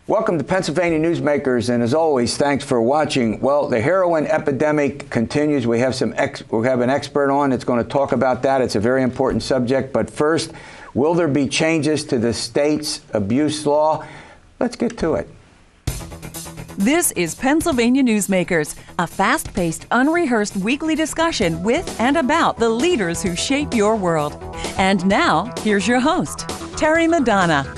Welcome to Pennsylvania Newsmakers, and as always, thanks for watching. Well, the heroin epidemic continues. We have an expert on that's going to talk about that. It's a very important subject. But first, will there be changes to the state's abuse law? Let's get to it. This is Pennsylvania Newsmakers, a fast-paced, unrehearsed weekly discussion with and about the leaders who shape your world. And now, here's your host, Terry Madonna.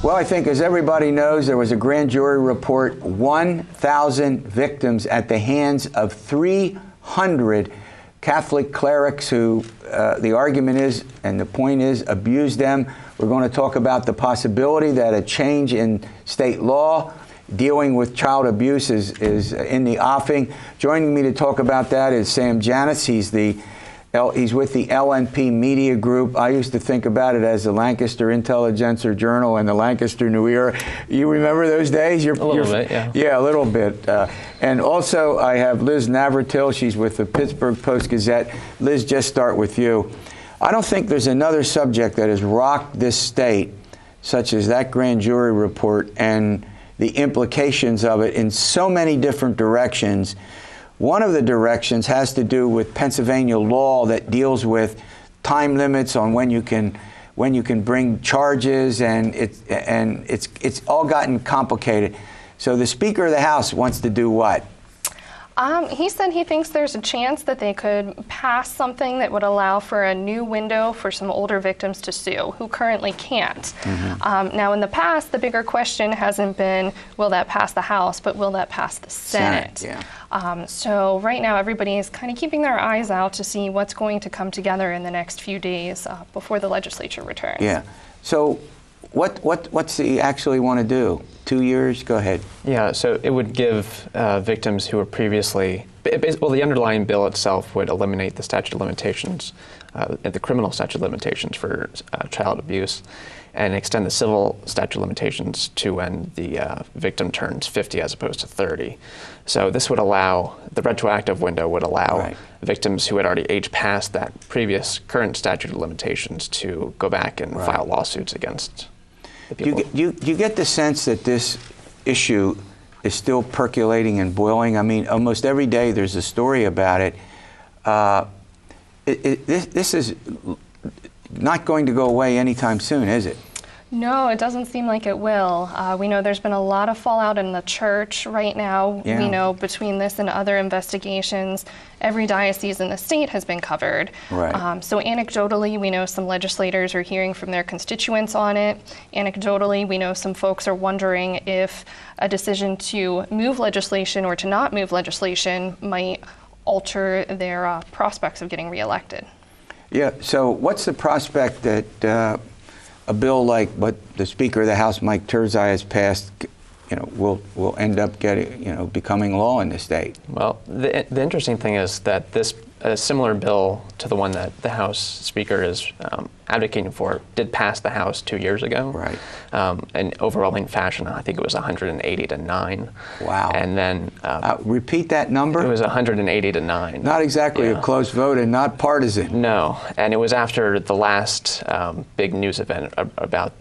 Well, I think, as everybody knows, there was a grand jury report, 1,000 victims at the hands of 300 Catholic clerics who, the argument is, and the point is, abused them. We're going to talk about the possibility that a change in state law dealing with child abuse is in the offing. Joining me to talk about that is Sam Janesch. He's with the LNP Media Group. I used to think about it as the Lancaster Intelligencer Journal and the Lancaster New Era. You remember those days? A little bit, yeah. Yeah, a little bit. And also, I have Liz Navratil. She's with the Pittsburgh Post-Gazette. Liz, just start with you. I don't think there's another subject that has rocked this state, such as that grand jury report and the implications of it in so many different directions. One of the directions has to do with Pennsylvania law that deals with time limits on when you can bring charges, and it's all gotten complicated. So the Speaker of the House wants to do what? He said he thinks there's a chance that they could pass something that would allow for a new window for some older victims to sue who currently can't. Now, in the past, the bigger question hasn't been, will that pass the House, but will that pass the Senate? Yeah. So right now, everybody is kind of keeping their eyes out to see what's going to come together in the next few days before the legislature returns. Yeah. So what's he actually want to do? 2 years? Go ahead. Yeah, so it would give victims who were previously, well, the underlying bill itself would eliminate the statute of limitations, the criminal statute of limitations for child abuse, and extend the civil statute of limitations to when the victim turns 50 as opposed to 30. So this would allow, the retroactive window would allow victims who had already aged past that current statute of limitations to go back and file lawsuits against the people. Do you get the sense that this issue is still percolating and boiling? I mean, almost every day there's a story about it. This is not going to go away anytime soon, is it? No, it doesn't seem like it will. We know there's been a lot of fallout in the church right now. Yeah. We know between this and other investigations, every diocese in the state has been covered. Right. So anecdotally, we know some legislators are hearing from their constituents on it. Anecdotally, we know some folks are wondering if a decision to move legislation or to not move legislation might alter their prospects of getting reelected. Yeah, so what's the prospect that a bill like what the Speaker of the House, Mike Terzai, has passed, will end up becoming law in the state? Well, the interesting thing is that a similar bill to the one that the House Speaker is advocating for did pass the House 2 years ago. Right. In overwhelming fashion. I think it was 180 to 9. Wow. And then repeat that number. It was 180 to 9. Not exactly a close vote, and not partisan. No, and it was after the last big news event about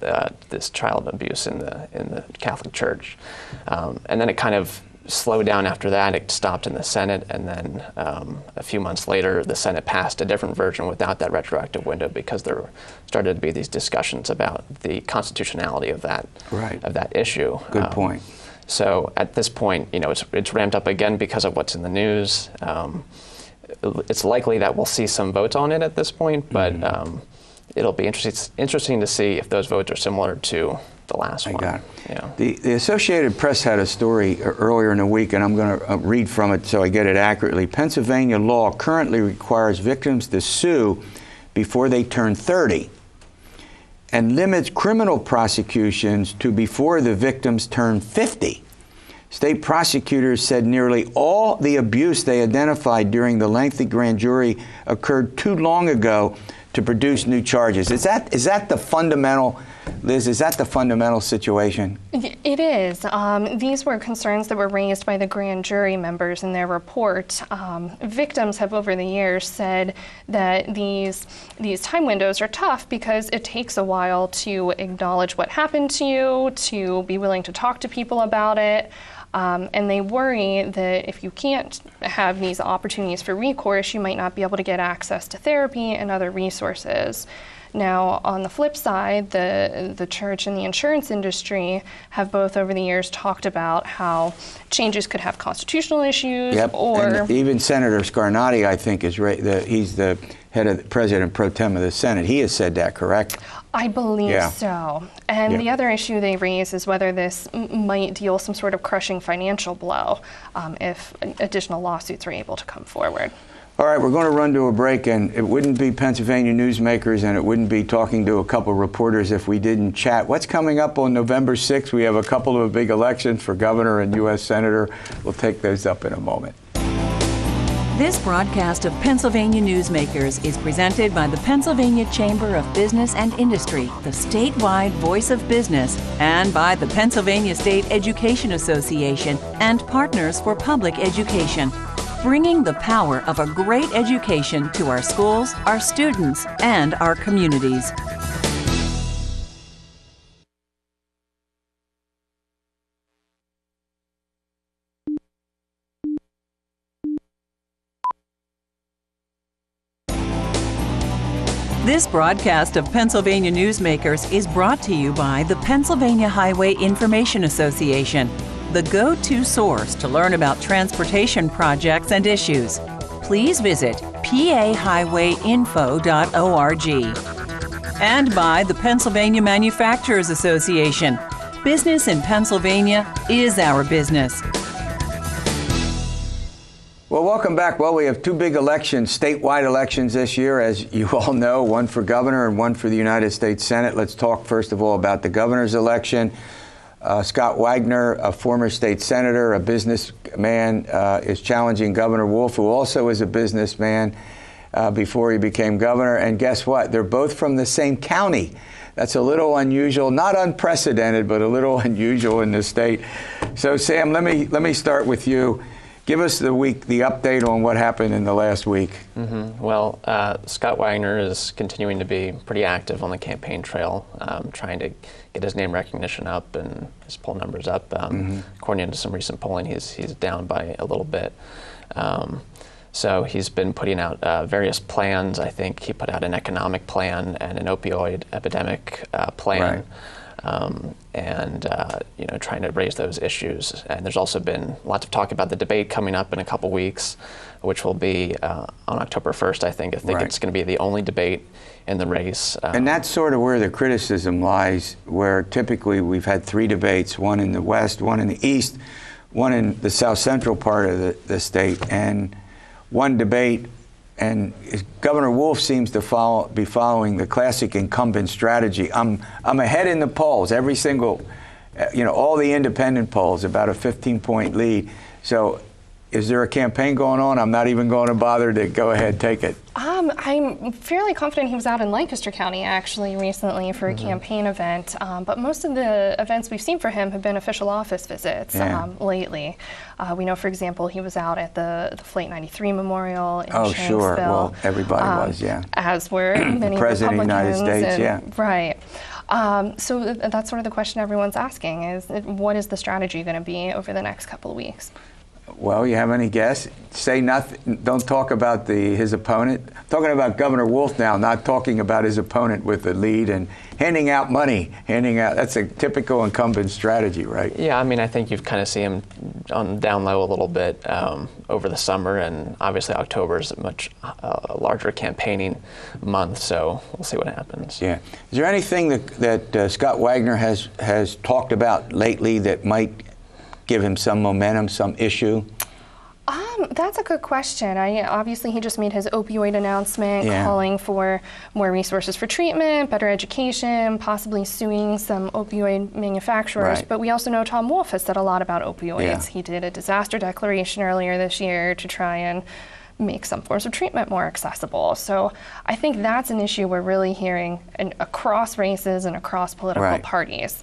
this child abuse in the Catholic Church, and then it kind of slowed down after that. It stopped in the Senate, and then a few months later, the Senate passed a different version without that retroactive window because there started to be these discussions about the constitutionality of that issue. Good point. So at this point, it's ramped up again because of what's in the news. It's likely that we'll see some votes on it at this point, but it'll be interesting to see if those votes are similar to the last one. Got it. Yeah. The Associated Press had a story earlier in the week, and I'm going to read from it so I get it accurately. Pennsylvania law currently requires victims to sue before they turn 30 and limits criminal prosecutions to before the victims turn 50. State prosecutors said nearly all the abuse they identified during the lengthy grand jury occurred too long ago to produce new charges. Is that the fundamental, Liz, is that the fundamental situation? It is. These were concerns that were raised by the grand jury members in their report. Victims have over the years said that these time windows are tough because it takes a while to acknowledge what happened to you, to be willing to talk to people about it. And they worry that if you can't have these opportunities for recourse, you might not be able to get access to therapy and other resources. Now, on the flip side, the church and the insurance industry have both over the years talked about how changes could have constitutional issues. Yep. Or and even Senator Scarnati, I think, he's the head of the President Pro Tem of the Senate. He has said that, correct? I believe so. And the other issue they raise is whether this might deal some sort of crushing financial blow if additional lawsuits are able to come forward. All right, we're going to run to a break, and it wouldn't be Pennsylvania Newsmakers and it wouldn't be talking to a couple reporters if we didn't chat. What's coming up on November 6th? We have a couple of big elections for governor and U.S. Senator. We'll take those up in a moment. This broadcast of Pennsylvania Newsmakers is presented by the Pennsylvania Chamber of Business and Industry, the statewide voice of business, and by the Pennsylvania State Education Association and Partners for Public Education, bringing the power of a great education to our schools, our students, and our communities. This broadcast of Pennsylvania Newsmakers is brought to you by the Pennsylvania Highway Information Association, the go-to source to learn about transportation projects and issues. Please visit pahighwayinfo.org. And by the Pennsylvania Manufacturers Association. Business in Pennsylvania is our business. Well, welcome back. Well, we have two big elections, statewide elections this year, as you all know, one for governor and one for the United States Senate. Let's talk first of all about the governor's election. Scott Wagner, a former state senator, a businessman, is challenging Governor Wolf, who also is a businessman before he became governor. And guess what? They're both from the same county. That's a little unusual, not unprecedented, but a little unusual in the state. So, Sam, let me start with you. Give us the update on what happened in the last week. Well, Scott Wagner is continuing to be pretty active on the campaign trail, trying to get his name recognition up and his poll numbers up. According to some recent polling, he's down by a little bit. So he's been putting out various plans. I think he put out an economic plan and an opioid epidemic plan. Right. Trying to raise those issues. And there's also been lots of talk about the debate coming up in a couple weeks, which will be on October 1st, I think. Right. It's going to be the only debate in the race. And that's sort of where the criticism lies, where typically we've had three debates, one in the West, one in the East, one in the South Central part of the state, and one debate. And Governor Wolf seems to be following the classic incumbent strategy. I'm ahead in the polls, every single, all the independent polls, about a 15-point lead. So is there a campaign going on? I'm not even going to bother to go ahead, take it. I'm fairly confident he was out in Lancaster County, actually, recently for a campaign event. But most of the events we've seen for him have been official office visits lately. We know, for example, he was out at the Flight 93 Memorial in Shanksville. Oh, sure. Well, everybody was, yeah. As were many President of the United States, yeah. Right. So that's sort of the question everyone's asking is, what is the strategy going to be over the next couple of weeks? Well, you have any guess? Say nothing. Don't talk about his opponent. I'm talking about Governor Wolf now, not talking about his opponent with the lead and handing out money. That's a typical incumbent strategy, right? Yeah, I mean, I think you've kind of seen him on down low a little bit over the summer, and obviously October is a much larger campaigning month, so we'll see what happens. Yeah. Is there anything that Scott Wagner has talked about lately that might give him some momentum, some issue? That's a good question. Obviously, he just made his opioid announcement calling for more resources for treatment, better education, possibly suing some opioid manufacturers. Right. But we also know Tom Wolf has said a lot about opioids. He did a disaster declaration earlier this year to try and make some forms of treatment more accessible. So I think that's an issue we're really hearing across races and across political parties.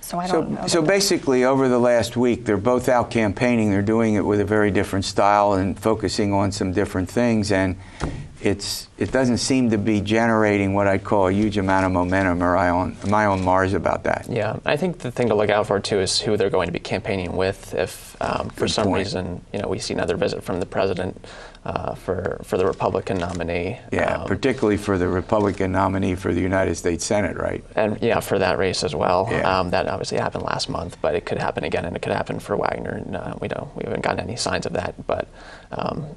So I don't know. So basically, over the last week, they're both out campaigning. They're doing it with a very different style and focusing on some different things. And it doesn't seem to be generating what I'd call a huge amount of momentum, or am I on Mars about that? Yeah, I think the thing to look out for too is who they're going to be campaigning with. If for some reason, we see another visit from the president for the Republican nominee. Yeah, particularly for the Republican nominee for the United States Senate, right? And yeah, for that race as well. Yeah. That obviously happened last month, but it could happen again, and it could happen for Wagner. And we haven't gotten any signs of that. But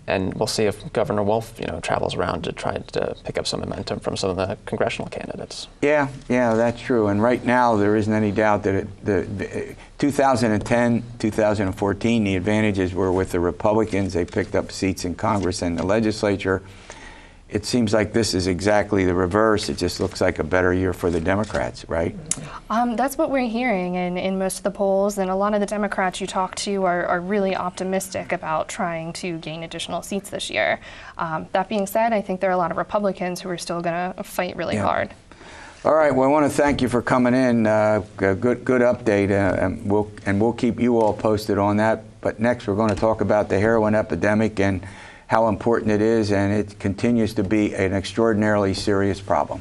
and we'll see if Governor Wolf, travels around to try to pick up some momentum from some of the congressional candidates. Yeah, that's true. And right now, there isn't any doubt that the 2010, 2014, the advantages were with the Republicans. They picked up seats in Congress and the legislature. It seems like this is exactly the reverse. It just looks like a better year for the Democrats, right? That's what we're hearing in most of the polls, and a lot of the Democrats you talk to are really optimistic about trying to gain additional seats this year. That being said, I think there are a lot of Republicans who are still going to fight really hard. All right. Well, I want to thank you for coming in. Good update, and we'll keep you all posted on that. But next, we're going to talk about the heroin epidemic and how important it is, and it continues to be an extraordinarily serious problem.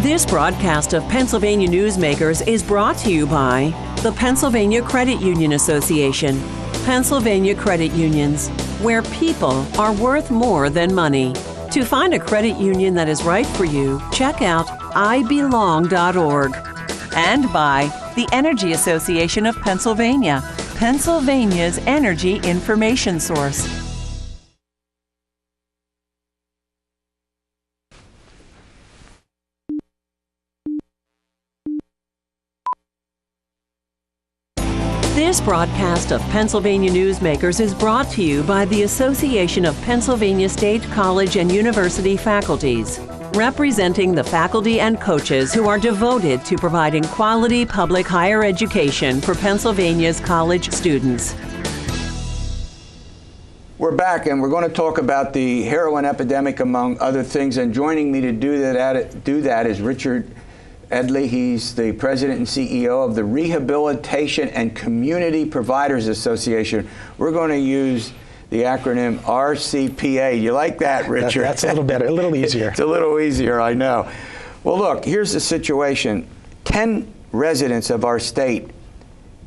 This broadcast of Pennsylvania Newsmakers is brought to you by the Pennsylvania Credit Union Association. Pennsylvania Credit Unions, where people are worth more than money. To find a credit union that is right for you, check out ibelong.org. And by the Energy Association of Pennsylvania, Pennsylvania's energy information source. This broadcast of Pennsylvania Newsmakers is brought to you by the Association of Pennsylvania State College and University Faculties, representing the faculty and coaches who are devoted to providing quality public higher education for Pennsylvania's college students. We're back, and we're going to talk about the heroin epidemic, among other things. And joining me to do that is Richard Edley. He's the president and CEO of the Rehabilitation and Community Providers Association. We're going to use the acronym RCPA. You like that, Richard? That's a little better, a little easier. It's a little easier, I know. Well, look, here's the situation. 10 residents of our state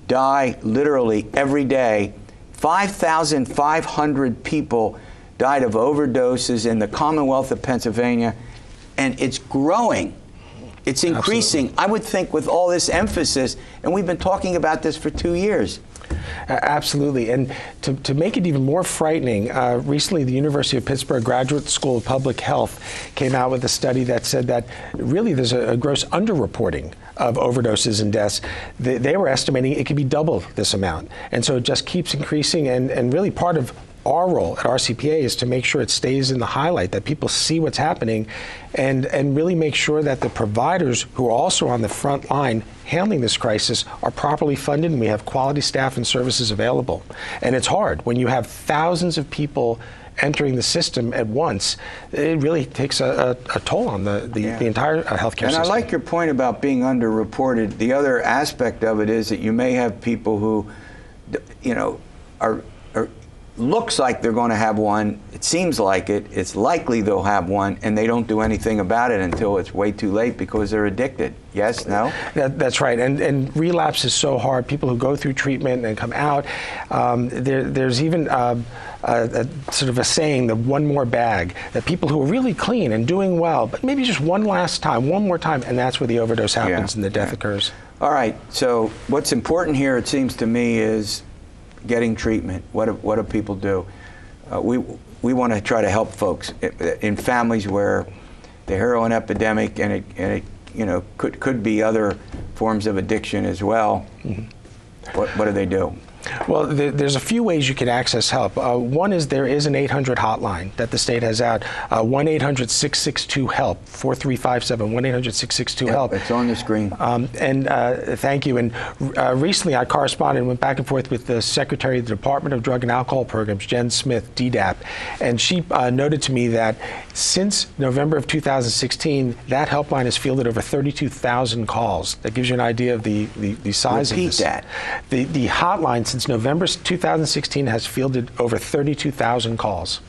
die literally every day. 5,500 people died of overdoses in the Commonwealth of Pennsylvania, and it's growing. It's increasing. Absolutely. I would think with all this emphasis, and we've been talking about this for 2 years. Absolutely. And to make it even more frightening, recently the University of Pittsburgh Graduate School of Public Health came out with a study that said that really there's a gross underreporting of overdoses and deaths. They were estimating it could be double this amount. And so it just keeps increasing, and really part of our role at RCPA is to make sure it stays in the highlight, that people see what's happening, and really make sure that the providers who are also on the front line handling this crisis are properly funded, and we have quality staff and services available. And it's hard when you have thousands of people entering the system at once. It really takes a toll on the entire healthcare system. And I like your point about being underreported. The other aspect of it is that you may have people who, are looks like they're going to have one, it seems like it's likely they'll have one, and they don't do anything about it until it's way too late because they're addicted. Yes? No? That's right. And relapse is so hard. People who go through treatment and come out, there's even sort of a saying, the one more bag, that people who are really clean and doing well, but maybe just one last time, one more time, and that's where the overdose happens and the death occurs. All right. So what's important here, it seems to me, is getting treatment. What do people do? We want to try to help folks in families where the heroin epidemic and it could be other forms of addiction as well. Mm-hmm. What do they do? Well, there's a few ways you can access help. One is there is an 800 hotline that the state has out, 1-800-662-HELP, 4357, 1-800-662-HELP. It's on the screen. Thank you. And recently I corresponded and went back and forth with the Secretary of the Department of Drug and Alcohol Programs, Jen Smith, DDAP, and she noted to me that since November of 2016, that helpline has fielded over 32,000 calls. That gives you an idea of the size of this. Repeat that. The hotline since November 2016 has fielded over 32,000 calls.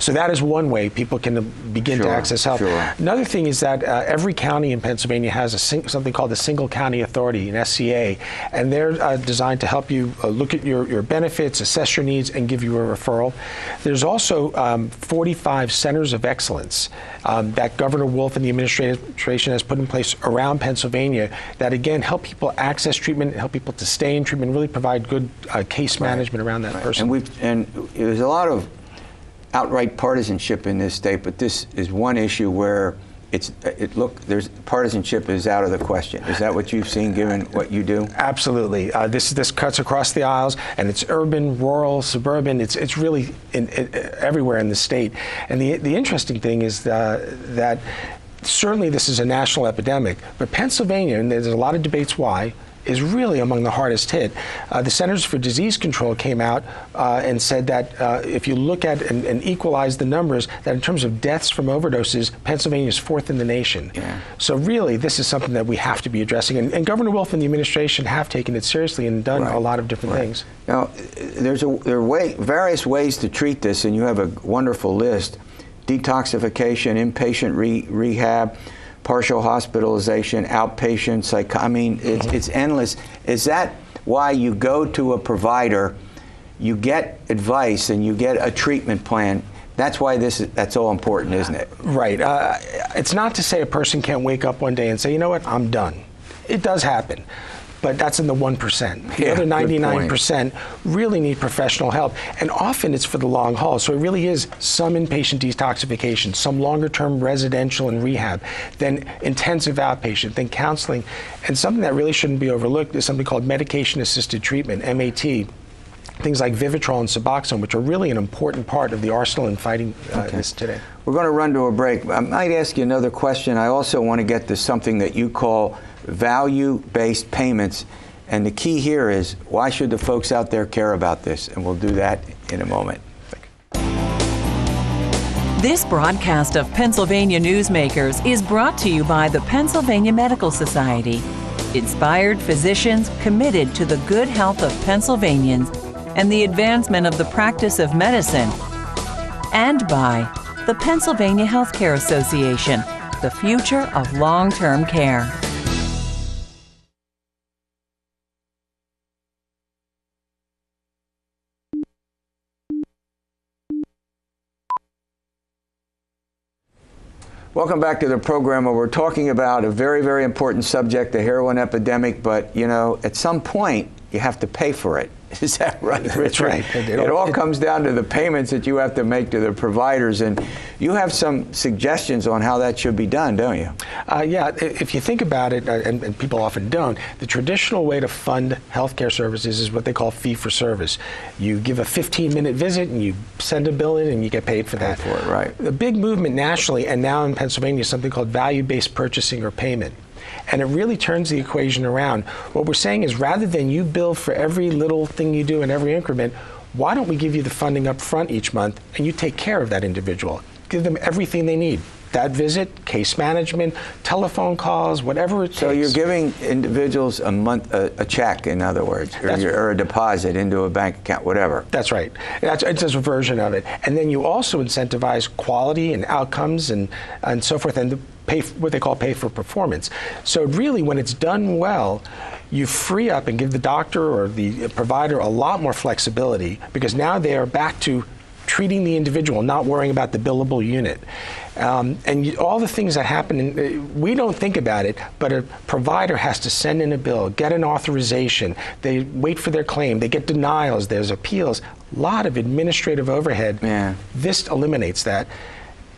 So that is one way people can begin to access help. Sure. Another thing is that every county in Pennsylvania has something called the Single County Authority, an SCA, and they're designed to help you look at your benefits, assess your needs, and give you a referral. There's also 45 centers of excellence that Governor Wolf and the administration has put in place around Pennsylvania that, again, help people access treatment, help people to stay in treatment, really provide good case management around that person. And there's a lot of outright partisanship in this state, but this is one issue where there's partisanship is out of the question. Is that what you've seen, given what you do? Absolutely. This cuts across the aisles, and it's urban, rural, suburban. It's really everywhere in the state. And the interesting thing is that certainly this is a national epidemic, but Pennsylvania, and there's a lot of debates why, is really among the hardest hit. The Centers for Disease Control came out and said that if you look at and equalize the numbers, that in terms of deaths from overdoses, Pennsylvania is fourth in the nation. Yeah. So really, this is something that we have to be addressing. And Governor Wolf and the administration have taken it seriously and done a lot of different things. Now, there are various ways to treat this, and you have a wonderful list: detoxification, inpatient rehab, partial hospitalization, outpatient I mean, it's endless. Is that why you go to a provider, you get advice, and you get a treatment plan? That's why that's all important, isn't it? Right. It's not to say a person can't wake up one day and say, you know what, I'm done. It does happen. But that's in the 1%. The other 99% really need professional help. And often it's for the long haul. So it really is some inpatient detoxification, some longer-term residential and rehab, then intensive outpatient, then counseling. And something that really shouldn't be overlooked is something called medication-assisted treatment, MAT. Things like Vivitrol and Suboxone, which are really an important part of the arsenal in fighting this today. We're going to run to a break. I might ask you another question. I also want to get to something that you call value-based payments. And the key here is, why should the folks out there care about this? And we'll do that in a moment. This broadcast of Pennsylvania Newsmakers is brought to you by the Pennsylvania Medical Society. Inspired physicians committed to the good health of Pennsylvanians and the advancement of the practice of medicine. And by the Pennsylvania Healthcare Association, the future of long-term care. Welcome back to the program where we're talking about a very, very important subject, the heroin epidemic, but, you know, at some point, you have to pay for it. Is that right, Richard? That's right. It all comes down to the payments that you have to make to the providers, and you have some suggestions on how that should be done, don't you? Yeah, if you think about it, and people often don't, the traditional way to fund healthcare services is what they call fee-for-service. You give a 15-minute visit, and you send a bill in, and you get paid for that. Pay for it, right. The big movement nationally, and now in Pennsylvania, is something called value-based purchasing or payment. And it really turns the equation around. What we're saying is, rather than you bill for every little thing you do in every increment, why don't we give you the funding up front each month and you take care of that individual? Give them everything they need. That visit, case management, telephone calls, whatever it takes. So you're giving individuals a check, in other words, or a deposit into a bank account, whatever. That's right. It's a version of it. And then you also incentivize quality and outcomes and so forth, and what they call pay for performance. So really, when it's done well, you free up and give the doctor or the provider a lot more flexibility, because now they are back to treating the individual, not worrying about the billable unit. And all the things that happen, we don't think about it, but a provider has to send in a bill, get an authorization, they wait for their claim, they get denials, there's appeals, a lot of administrative overhead. Yeah. This eliminates that.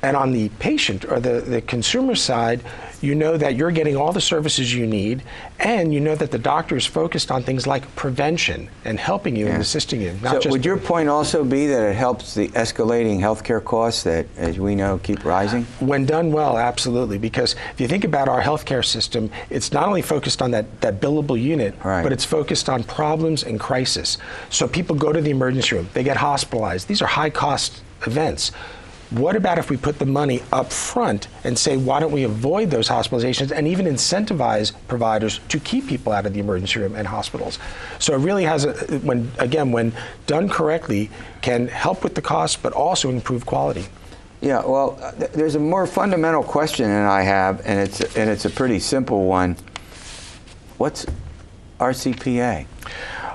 And on the patient or the consumer side, you know that you're getting all the services you need, and you know that the doctor is focused on things like prevention and helping you and assisting you. Not so just would your point also be that it helps the escalating healthcare costs that, as we know, keep rising? When done well, absolutely. Because if you think about our healthcare system, it's not only focused on that billable unit, but it's focused on problems and crisis. So people go to the emergency room, they get hospitalized. These are high-cost events. What about if we put the money up front and say, why don't we avoid those hospitalizations and even incentivize providers to keep people out of the emergency room and hospitals? So it really has, when done correctly, can help with the cost, but also improve quality. Yeah, well, there's a more fundamental question that I have, and it's a pretty simple one. What's RCPA?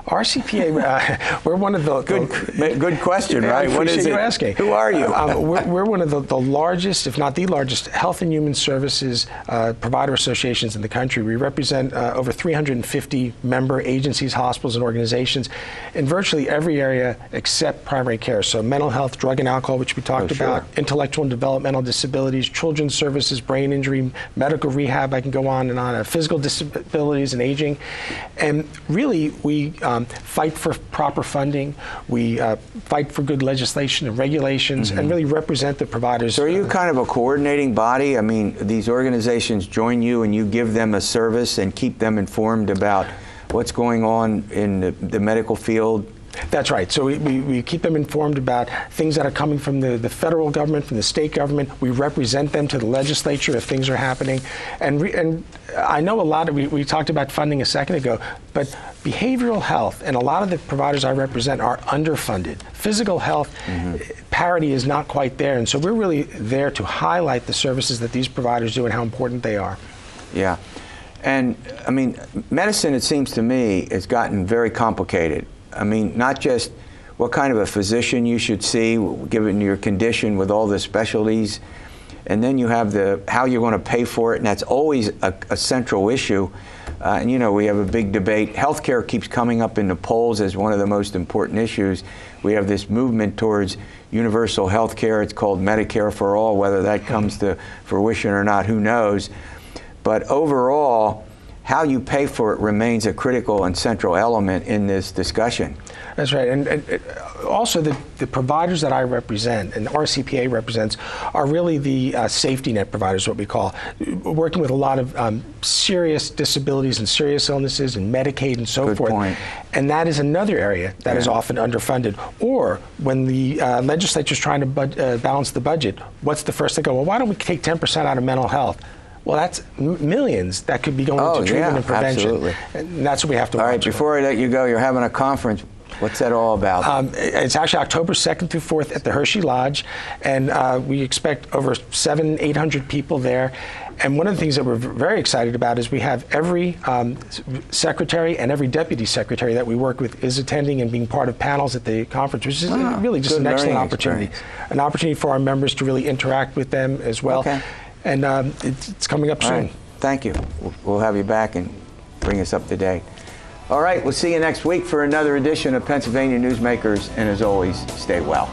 RCPA, we're one of the... Good question, right? What is it? You asking. Who are you? We're one of the largest, if not the largest, health and human services provider associations in the country. We represent over 350 member agencies, hospitals, and organizations in virtually every area except primary care. So mental health, drug and alcohol, which we talked about, intellectual and developmental disabilities, children's services, brain injury, medical rehab, I can go on and on, physical disabilities and aging. And really, we fight for proper funding. We fight for good legislation and regulations, and really represent the providers. So are you kind of a coordinating body? I mean, these organizations join you and you give them a service and keep them informed about what's going on in the medical field? That's right. So we keep them informed about things that are coming from the federal government, from the state government. We represent them to the legislature if things are happening. And I know a lot of, we talked about funding a second ago, but behavioral health and a lot of the providers I represent are underfunded. Physical health parity is not quite there. And so we're really there to highlight the services that these providers do and how important they are. Yeah. And I mean, medicine, it seems to me, has gotten very complicated. I mean, not just what kind of a physician you should see, given your condition with all the specialties, and then you have how you're going to pay for it, and that's always a central issue. And you know, we have a big debate. Healthcare keeps coming up in the polls as one of the most important issues. We have this movement towards universal health care. It's called Medicare for all. Whether that comes to fruition or not, who knows? But overall, how you pay for it remains a critical and central element in this discussion. That's right. And also the providers that I represent and RCPA represents are really the safety net providers, what we call, working with a lot of serious disabilities and serious illnesses and Medicaid and so forth. Point. And that is another area that is often underfunded. Or when the legislature is trying to balance the budget, what's the first thing? Well, why don't we take 10% out of mental health? Well, that's millions that could be going to treatment and prevention. Absolutely. And that's what we have to watch. All right, before I let you go, you're having a conference. What's that all about? It's actually October 2nd through 4th at the Hershey Lodge, and we expect over 700-800 people there. And one of the things that we're very excited about is we have every secretary and every deputy secretary that we work with is attending and being part of panels at the conference, which is really just an excellent opportunity. An opportunity for our members to really interact with them as well. Okay. And it's coming up soon. Right. Thank you. We'll have you back and bring us up to date. All right, we'll see you next week for another edition of Pennsylvania Newsmakers, and as always, stay well.